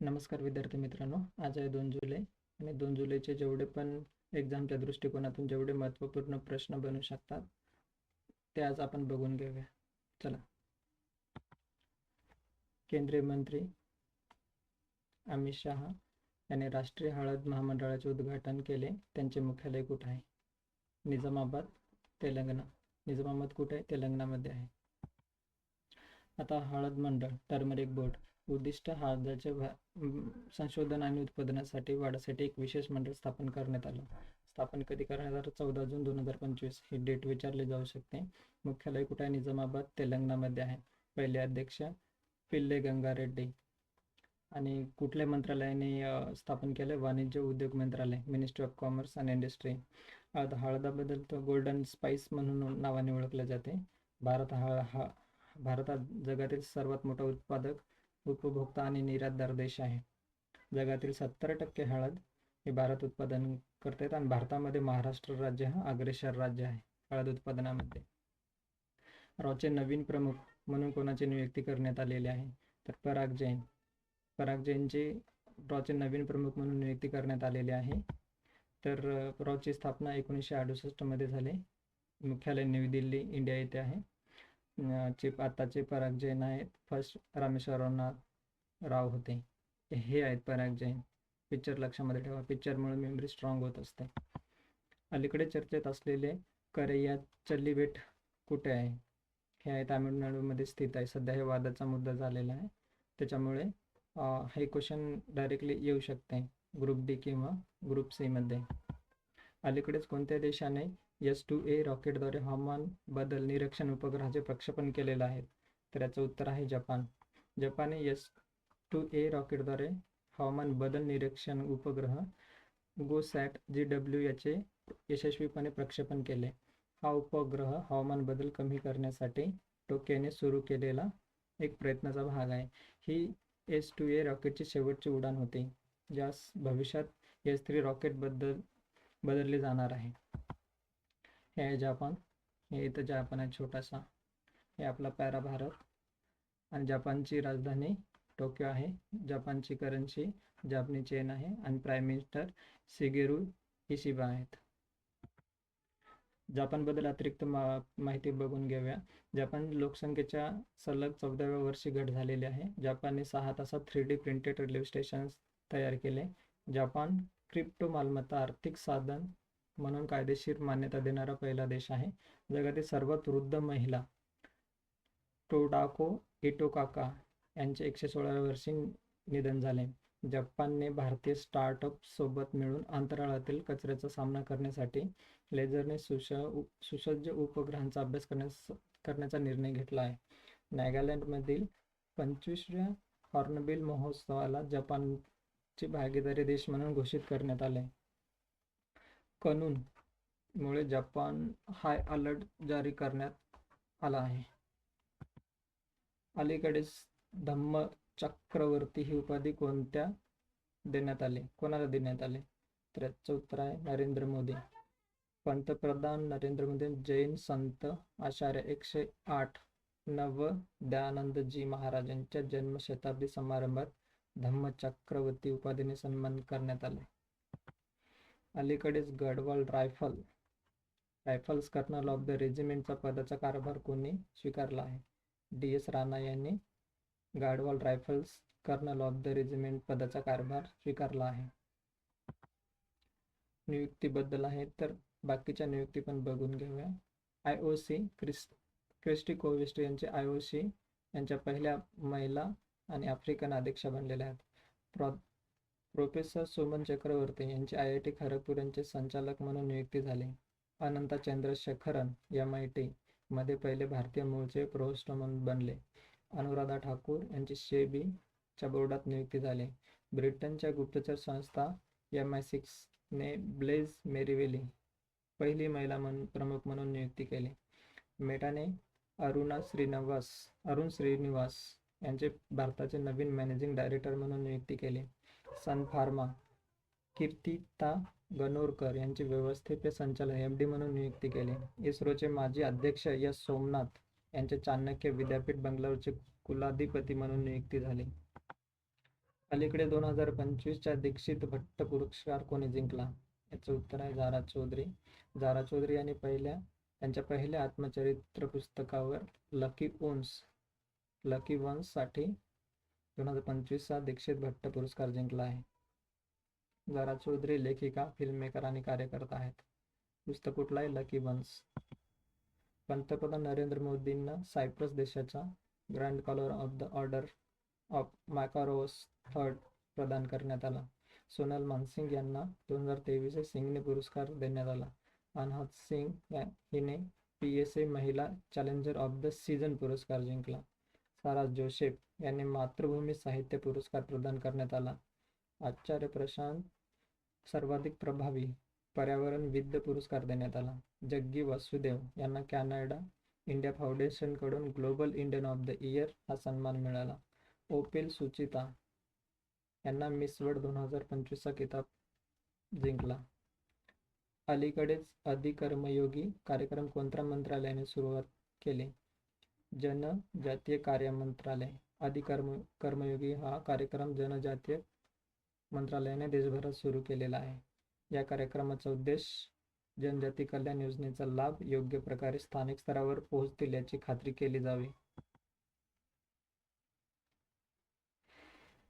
नमस्कार विद्यार्थी मित्रांनो, आज आहे 2 जुलै आणि 2 जुलैचे जेवढे पण एक्झामच्या दृष्टिकोनातून जेवढे महत्त्वपूर्ण प्रश्न बनू शकतात ते आज आपण बघून घेऊया. चला. केंद्रीय मंत्री अमित शहा यांनी राष्ट्रीय हळद महामंडळाचे उद्घाटन केले. त्यांचे मुख्यालय कुठे आहे? निजामाबाद, तेलंगणा. निजामाबाद कुठे आहे? तेलंगणामध्ये आहे. आता हळद मंडळ, टर्मरिक बोर्ड. उद्दिष्ट हळदीचे संशोधन आणि उत्पादनासाठी वाढीसाठी एक विशेष मंडळ स्थापन करण्यात आलं. स्थापन कधी करण्यात आलं? 14 जून 2025 ही डेट विचारली जाऊ शकते. मुख्यालय कुठे आहे? निजामाबाद, तेलंगणामध्ये आहे. पहिले अध्यक्ष पिल्ले गंगा रेड्डी. आणि कुठल्या मंत्रालयाने स्थापन केलं? वाणिज्य उद्योग मंत्रालय, ministry of commerce and industry. हळदाबद्दल तर गोल्डन स्पाइस म्हणून नावाने ओळखले जाते. भारतात जगातील सर्वात मोठा उत्पादक, उपभोक्ता आणि निर्यातदार देश आहे. जगातील 70% हळद हे भारत उत्पादन करतात आणि भारतामध्ये महाराष्ट्र राज्य हा अग्रेसर राज्य आहे हळद उत्पादनामध्ये. रॉचे नवीन प्रमुख म्हणून कोणाची नियुक्ती करण्यात आलेली आहे? तर पराग जैन. पराग जैनची रॉचे नवीन प्रमुख म्हणून नियुक्ती करण्यात आलेली आहे. तर रॉची स्थापना 1968 मध्ये झाली. मुख्यालय नवी दिल्ली, इंडिया येथे आहे. आताचे पराग जैन आहेत. फर्स्ट रामेश्वरम राव होते. हे आहेत पराग जैन. पिक्चर लक्षामध्ये ठेवा, पिक्चरमुळे मेमरी स्ट्रॉंग होत असते. अलीकडे चर्चेत असलेले करैया चल्ली बेट कुठे आहे? हे आहे तामिळनाडूमध्ये स्थित आहे. सध्या हे वादाचा मुद्दा झालेला आहे. त्याच्यामुळे हे क्वेश्चन डायरेक्टली येऊ शकते ग्रुप डी किंवा ग्रुप सी मध्ये. अलीकडेच कोणत्या देशाने S2A रॉकेटद्वारे हवामान बदल निरीक्षण उपग्रहाचे प्रक्षेपण केलेलं आहे? तर याचं उत्तर आहे जपान. जपानने S2A रॉकेटद्वारे हवामान बदल निरीक्षण उपग्रह GOSAT GW याचे यशस्वीपणे प्रक्षेपण केले. हा उपग्रह हवामान बदल कमी करण्यासाठी टोकियोने सुरू केलेला एक प्रयत्नाचा भाग आहे. ही S2A रॉकेटची शेवटची उडाण होती, ज्यास भविष्यात S3 रॉकेट बदलले जाणार आहे. हे आहे जापान. हे इथं जापान आहे छोटासा. हे आपला पॅरा भारत. आणि जपानची राजधानी टोकियो आहे. जपानची करन्सी जापनीज येन आहे आणि प्राईम मिनिस्टर शिगेरू इशिबा आहेत. जपानबद्दल अतिरिक्त माहिती बघून घेऊया. जपान लोकसंख्येच्या सलग 14व्या वर्षी घट झालेली आहे. जपानने 6 तासात 3D प्रिंटेड रेल्वे स्टेशन तयार केले. जपान क्रिप्टो मालमत्ता आर्थिक साधन म्हणून कायदेशीर मान्यता देणारा पहिला देश आहे. जगातील सर्वात वृद्ध महिला टोडाको इटोकाका यांचे 116व्या वर्षी निधन झाले. जपानने भारतीय स्टार्टअप सोबत मिळून अंतराळातील कचऱ्याचा सामना करण्यासाठी लेझरने सुसज्ज उपग्रहांचा अभ्यास करण्याचा निर्णय घेतला आहे. नागालँडमधील 25व्या हॉर्नबिल महोत्सवाला जपानची भागीदारी देश म्हणून घोषित करण्यात आले. कनून मुळे जपान हाय अलर्ट जारी करण्यात आला आहे. अलीकडेच धम्म चक्रवर्ती ही उपाधी कोणाला देण्यात आले? तर याचं उत्तर आहे नरेंद्र मोदी. पंतप्रधान नरेंद्र मोदी जैन संत आचार्य 108 नवदयानंदजी महाराजांच्या जन्मशताब्दी समारंभात धम्मचक्रवर्ती उपाधीने सन्मान करण्यात आले. अलीकडेच Garhwal Rifles colonel of the रेजिमेंटचा पदाचा कारभार कोणी स्वीकारला आहे? DS राणा यांनी Garhwal Rifles colonel of the regiment पदाचा कारभार स्वीकारला आहे. नियुक्तीबद्दल आहे, तर बाकीच्या नियुक्ती पण बघून घेऊया. IOC क्रिस्टी कोविस्टो यांचे IOC यांच्या पहिल्या महिला आणि आफ्रिकन अध्यक्षा बनलेल्या आहेत. प्रोफेसर सुमन चक्रवर्ती यांचे IIT खरगपूर यांचे संचालक म्हणून नियुक्ती झाली. अनंता चंद्रशेखरन MIT मध्ये पहिले भारतीय मूळचे प्रोफेसर म्हणून बनले. अनुराधा ठाकूर यांची SEBI च्या बोर्डात नियुक्ती झाली. ब्रिटनच्या गुप्तचर संस्था MI6 ने ब्लेझ मेरीवेली पहिली महिला प्रमुख म्हणून नियुक्ती केली. मेटाने अरुण श्रीनिवास यांचे भारताचे नवीन मॅनेजिंग डायरेक्टर म्हणून नियुक्ती केली. सन फार्मा कीर्तिता गणोरकर यांची व्यवस्थापकीय संचालक MD म्हणून नियुक्ती केली. इस्रोचे माजी अध्यक्ष S सोमनाथ यांचे चाणक्य विद्यापीठ बंगलोरचे कुलाधिपती म्हणून नियुक्ती झाली. अलीकडे 2025च्या दीक्षित भट्ट पुरस्कार कोणी जिंकला? याचं उत्तर आहे झारा चौधरी. झारा चौधरी यांनी त्यांच्या पहिल्या आत्मचरित्र पुस्तकावर लकी वन्स साठी 2025चा दीक्षित भट्ट पुरस्कार जिंकला आहे. झारा चौधरी लेखिका, फिल्ममेकर आणि कार्यकर्ता आहेत. पुस्तक कुठलं आहे? Lucky ones. पंतप्रधान नरेंद्र मोदींना सायप्रस देशाचा grand collar of the order of Makarios third प्रदान करण्यात आला. सोनल मानसिंग यांना 2023 सिंघनी पुरस्कार देण्यात आला. अनहत सिंग हिने PSA महिला चॅलेंजर ऑफ द सीझन पुरस्कार जिंकला. सारा जोसेफ यांनी मातृभूमी साहित्य पुरस्कार प्रदान करण्यात आला. आचार्य प्रशांत सर्वाधिक प्रभावी पर्यावरणविद पुरस्कार देण्यात आला. जग्गी वासुदेव यांना कॅनडा इंडिया फाउंडेशनकडून global Indian of the year हा सन्मान मिळाला. ओपेल सुचिता यांना मिस वर्ल्ड 2025चा किताब जिंकला. अलीकडेच अधिकर्मयोगी कार्यक्रम कोणत्या मंत्रालयाने सुरुवात केले? जनजातीय कार्य मंत्रालय. कर्मयोगी हा कार्यक्रम जनजातीय मंत्रालयाने देशभरात सुरू केलेला आहे. या कार्यक्रमाचा उद्देश जनजाती कल्याण योजनेचा लाभ योग्य प्रकारे स्थानिक स्तरावर पोहोचतील याची खात्री केली जावी.